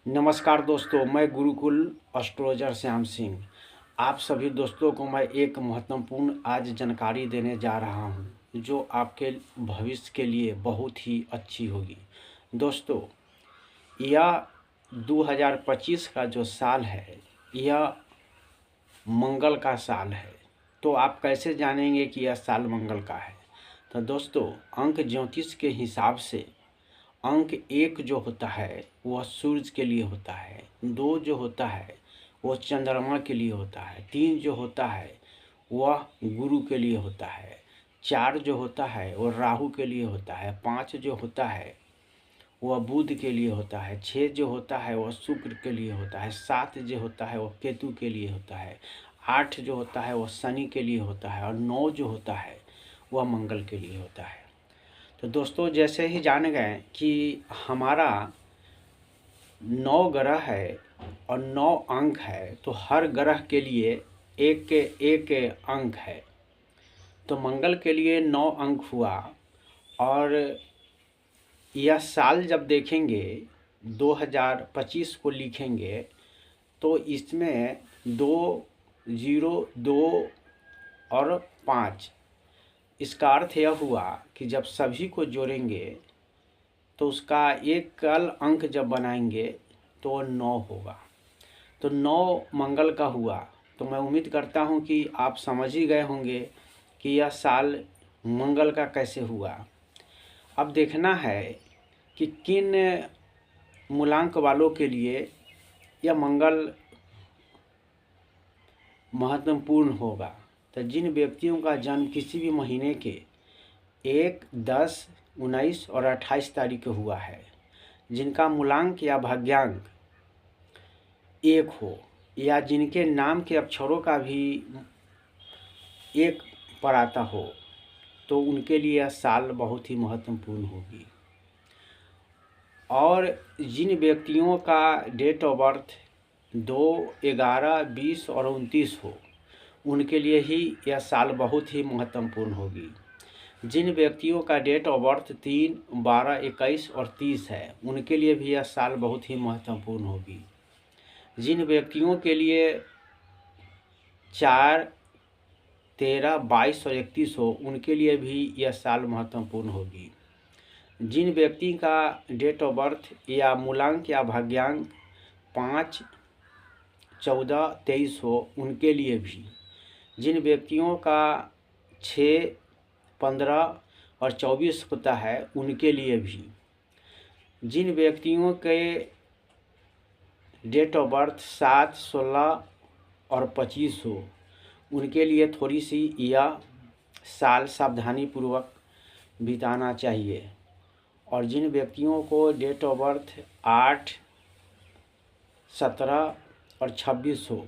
नमस्कार दोस्तों, मैं गुरुकुल एस्ट्रोलॉजर श्याम सिंह। आप सभी दोस्तों को मैं एक महत्वपूर्ण आज जानकारी देने जा रहा हूं, जो आपके भविष्य के लिए बहुत ही अच्छी होगी। दोस्तों, यह 2025 का जो साल है, यह मंगल का साल है। तो आप कैसे जानेंगे कि यह साल मंगल का है? तो दोस्तों, अंक ज्योतिष के हिसाब से अंक 1 जो होता है वह सूरज के लिए होता है, 2 जो होता है वह चंद्रमा के लिए होता है, 3 जो होता है वह गुरु के लिए होता है, 4 जो होता है वह राहु के लिए होता है, 5 जो होता है वह बुध के लिए होता है, 6 जो होता है वह शुक्र के लिए होता है, 7 जो होता है वह केतु के लिए होता है, 8 जो होता है वह शनि के लिए होता है और 9 जो होता है वह मंगल के लिए होता है। तो दोस्तों, जैसे ही जान गए कि हमारा 9 ग्रह है और 9 अंक है, तो हर ग्रह के लिए एक एक अंक है। तो मंगल के लिए 9 अंक हुआ। और यह साल जब देखेंगे 2025 को लिखेंगे तो इसमें 2, 0, 2 और 5, इसका अर्थ यह हुआ कि जब सभी को जोड़ेंगे तो उसका एक कल अंक जब बनाएंगे तो 9 होगा। तो 9 मंगल का हुआ। तो मैं उम्मीद करता हूं कि आप समझ ही गए होंगे कि यह साल मंगल का कैसे हुआ। अब देखना है कि किन मूलांक वालों के लिए यह मंगल महत्वपूर्ण होगा। तो जिन व्यक्तियों का जन्म किसी भी महीने के 1, 10, 19 और 28 तारीख को हुआ है, जिनका मूलांक या भाग्यांक 1 हो, या जिनके नाम के अक्षरों का भी 1 पर आता हो, तो उनके लिए यह साल बहुत ही महत्वपूर्ण होगी। और जिन व्यक्तियों का डेट ऑफ बर्थ 2, 11, 20 और 29 हो, उनके लिए ही यह साल बहुत ही महत्वपूर्ण होगी। जिन व्यक्तियों का डेट ऑफ बर्थ 3, 12, 21 और 30 है, उनके लिए भी यह साल बहुत ही महत्वपूर्ण होगी। जिन व्यक्तियों के लिए 4, 13, 22 और 31 हो, उनके लिए भी यह साल महत्वपूर्ण होगी। जिन व्यक्ति का डेट ऑफ बर्थ या मूलांक या भाग्यांक 5, 14, 23 हो, उनके लिए भी। जिन व्यक्तियों का 6, 15 और 24 होता है, उनके लिए भी। जिन व्यक्तियों के डेट ऑफ बर्थ 7, 16 और 25 हो, उनके लिए थोड़ी सी यह साल सावधानी पूर्वक बिताना चाहिए। और जिन व्यक्तियों को डेट ऑफ बर्थ 8, 17 और 26 हो,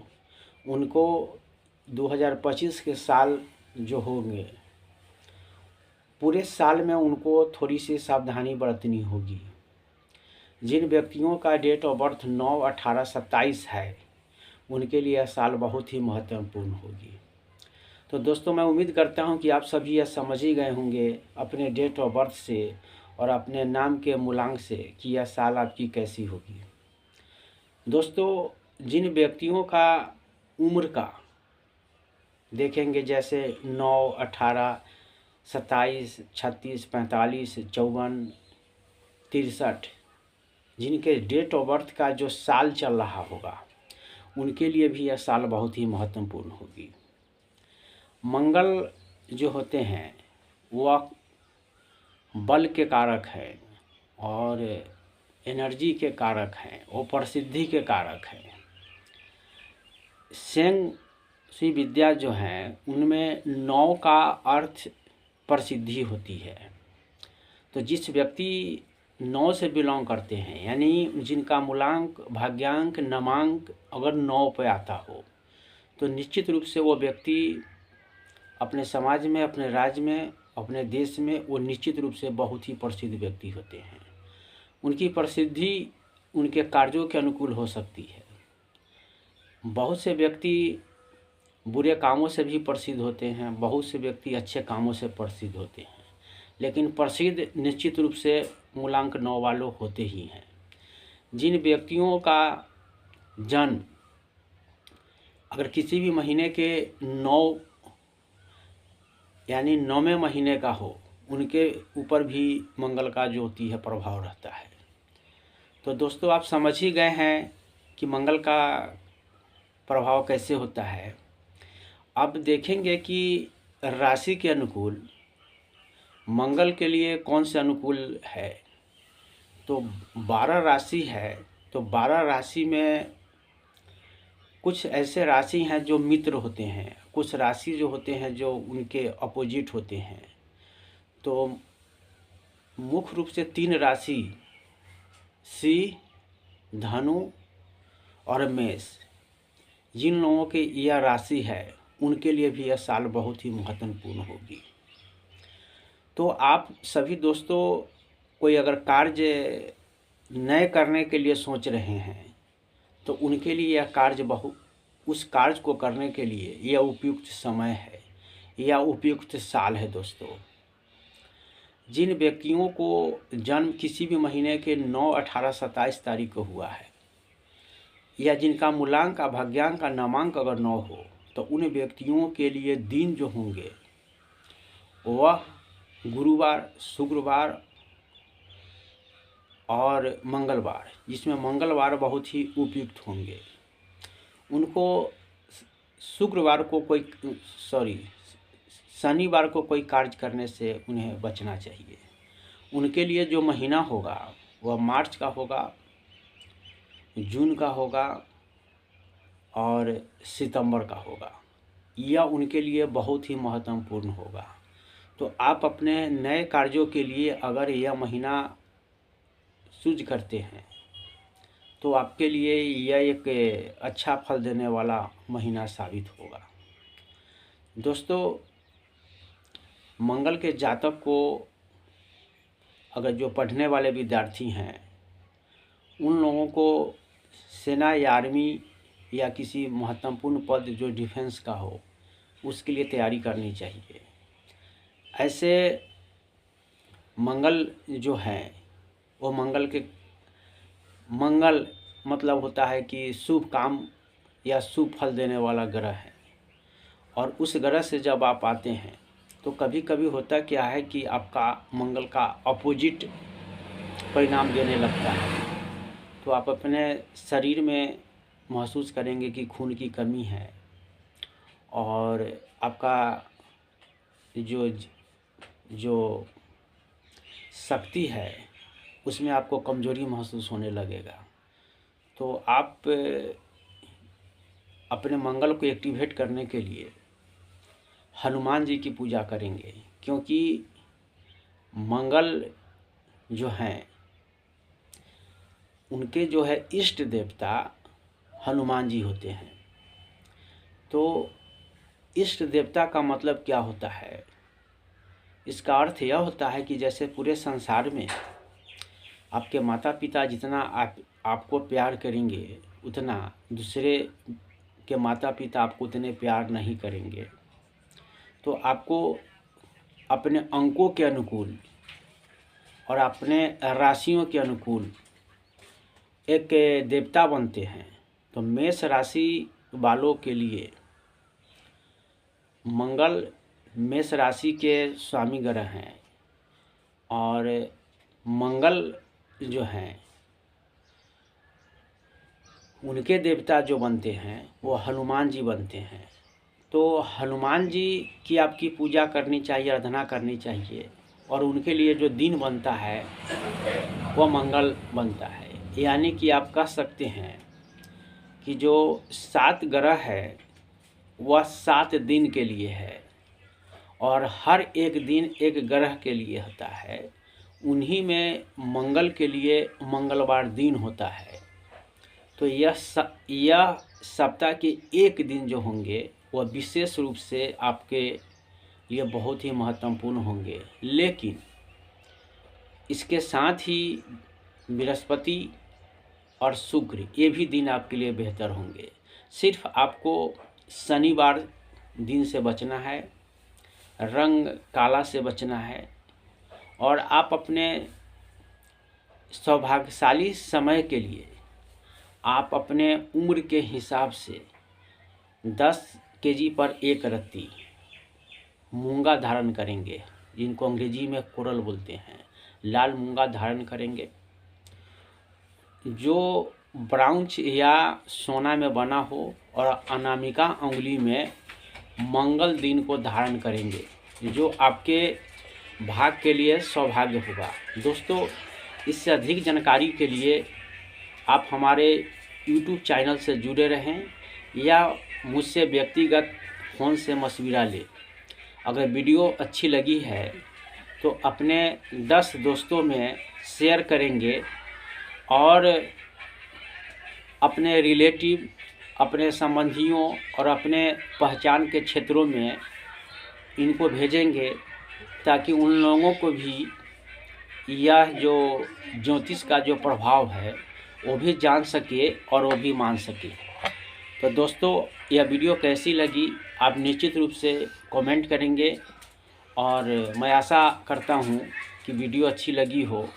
उनको 2025 के साल जो होंगे, पूरे साल में उनको थोड़ी सी सावधानी बरतनी होगी। जिन व्यक्तियों का डेट ऑफ बर्थ 9, 18, 27 है, उनके लिए यह साल बहुत ही महत्वपूर्ण होगी। तो दोस्तों, मैं उम्मीद करता हूं कि आप सभी यह समझ ही गए होंगे अपने डेट ऑफ बर्थ से और अपने नाम के मूलांक से कि यह साल आपकी कैसी होगी। दोस्तों, जिन व्यक्तियों का उम्र का देखेंगे, जैसे 9, 18, 27, 36, 45, 54, 63, जिनके डेट ऑफ बर्थ का जो साल चल रहा होगा, उनके लिए भी यह साल बहुत ही महत्वपूर्ण होगी। मंगल जो होते हैं वह बल के कारक हैं और एनर्जी के कारक हैं, वो प्रसिद्धि के कारक हैं। शेंग सी विद्या जो है, उनमें 9 का अर्थ प्रसिद्धि होती है। तो जिस व्यक्ति 9 से बिलोंग करते हैं, यानी जिनका मूलांक, भाग्यांक, नमांक अगर 9 पे आता हो, तो निश्चित रूप से वो व्यक्ति अपने समाज में, अपने राज्य में, अपने देश में वो निश्चित रूप से बहुत ही प्रसिद्ध व्यक्ति होते हैं। उनकी प्रसिद्धि उनके कार्यों के अनुकूल हो सकती है। बहुत से व्यक्ति बुरे कामों से भी प्रसिद्ध होते हैं, बहुत से व्यक्ति अच्छे कामों से प्रसिद्ध होते हैं, लेकिन प्रसिद्ध निश्चित रूप से मूलांक 9 वालों होते ही हैं। जिन व्यक्तियों का जन्म अगर किसी भी महीने के 9 यानी 9वें महीने का हो, उनके ऊपर भी मंगल का जो होती है प्रभाव रहता है। तो दोस्तों आप समझ ही गए हैं कि मंगल का प्रभाव कैसे होता है। अब देखेंगे कि राशि के अनुकूल मंगल के लिए कौन से अनुकूल है। तो 12 राशि है, तो 12 राशि में कुछ ऐसे राशि हैं जो मित्र होते हैं, कुछ राशि जो होते हैं जो उनके अपोजिट होते हैं। तो मुख्य रूप से 3 राशि सिंह, धनु और मेष, जिन लोगों की यह राशि है उनके लिए भी यह साल बहुत ही महत्वपूर्ण होगी। तो आप सभी दोस्तों कोई अगर कार्य नए करने के लिए सोच रहे हैं तो उनके लिए यह कार्य उस कार्य को करने के लिए यह उपयुक्त समय है, यह उपयुक्त साल है। दोस्तों जिन व्यक्तियों को जन्म किसी भी महीने के 9, 18, 27 तारीख को हुआ है या जिनका मूलांक का भाग्यांक का नामांक अगर 9 हो, तो उन व्यक्तियों के लिए दिन जो होंगे वह गुरुवार, शुक्रवार और मंगलवार, जिसमें मंगलवार बहुत ही उपयुक्त होंगे। उनको शुक्रवार को शनिवार को कोई कार्य करने से उन्हें बचना चाहिए। उनके लिए जो महीना होगा वह मार्च का होगा, जून का होगा और सितंबर का होगा। यह उनके लिए बहुत ही महत्वपूर्ण होगा। तो आप अपने नए कार्यों के लिए अगर यह महीना चूज करते हैं तो आपके लिए यह एक अच्छा फल देने वाला महीना साबित होगा। दोस्तों मंगल के जातक को अगर जो पढ़ने वाले विद्यार्थी हैं उन लोगों को सेना या आर्मी या किसी महत्वपूर्ण पद जो डिफेंस का हो उसके लिए तैयारी करनी चाहिए। ऐसे मंगल जो है वो मंगल मतलब होता है कि शुभ काम या शुभ फल देने वाला ग्रह है। और उस ग्रह से जब आप आते हैं तो कभी कभी होता क्या है कि आपका मंगल का अपोजिट परिणाम देने लगता है। तो आप अपने शरीर में महसूस करेंगे कि खून की कमी है और आपका जो शक्ति है उसमें आपको कमजोरी महसूस होने लगेगा। तो आप अपने मंगल को एक्टिवेट करने के लिए हनुमान जी की पूजा करेंगे, क्योंकि मंगल जो हैं उनके जो है इष्ट देवता हनुमान जी होते हैं। तो इष्ट देवता का मतलब क्या होता है? इसका अर्थ यह होता है कि जैसे पूरे संसार में आपके माता पिता जितना आपको प्यार करेंगे उतना दूसरे के माता पिता आपको उतने प्यार नहीं करेंगे। तो आपको अपने अंकों के अनुकूल और अपने राशियों के अनुकूल एक देवता बनते हैं। तो मेष राशि वालों के लिए मंगल मेष राशि के स्वामी ग्रह हैं और मंगल जो हैं उनके देवता जो बनते हैं वो हनुमान जी बनते हैं। तो हनुमान जी की आपकी पूजा करनी चाहिए, आराधना करनी चाहिए। और उनके लिए जो दिन बनता है वह मंगल बनता है। यानी कि आप कह सकते हैं कि जो 7 ग्रह है वह 7 दिन के लिए है और हर एक दिन एक ग्रह के लिए होता है। उन्हीं में मंगल के लिए मंगलवार दिन होता है। तो यह सप्ताह के एक दिन जो होंगे वह विशेष रूप से आपके लिए बहुत ही महत्वपूर्ण होंगे। लेकिन इसके साथ ही बृहस्पति और शुक्र ये भी दिन आपके लिए बेहतर होंगे। सिर्फ आपको शनिवार दिन से बचना है, रंग काला से बचना है और आप अपने सौभाग्यशाली समय के लिए आप अपने उम्र के हिसाब से 10 केजी पर एक रत्ती मूंगा धारण करेंगे, जिनको अंग्रेजी में कोरल बोलते हैं। लाल मूंगा धारण करेंगे जो ब्राउंच या सोना में बना हो, और अनामिका उंगली में मंगल दिन को धारण करेंगे, जो आपके भाग्य के लिए सौभाग्य होगा। दोस्तों, इससे अधिक जानकारी के लिए आप हमारे YouTube चैनल से जुड़े रहें या मुझसे व्यक्तिगत फ़ोन से मशविरा लें। अगर वीडियो अच्छी लगी है तो अपने 10 दोस्तों में शेयर करेंगे और अपने रिलेटिव, अपने संबंधियों और अपने पहचान के क्षेत्रों में इनको भेजेंगे, ताकि उन लोगों को भी यह जो ज्योतिष का जो प्रभाव है वो भी जान सके और वो भी मान सके। तो दोस्तों, यह वीडियो कैसी लगी आप निश्चित रूप से कमेंट करेंगे, और मैं आशा करता हूँ कि वीडियो अच्छी लगी हो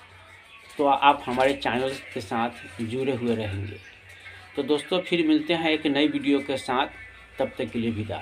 तो आप हमारे चैनल के साथ जुड़े हुए रहेंगे। तो दोस्तों, फिर मिलते हैं एक नई वीडियो के साथ, तब तक के लिए विदा।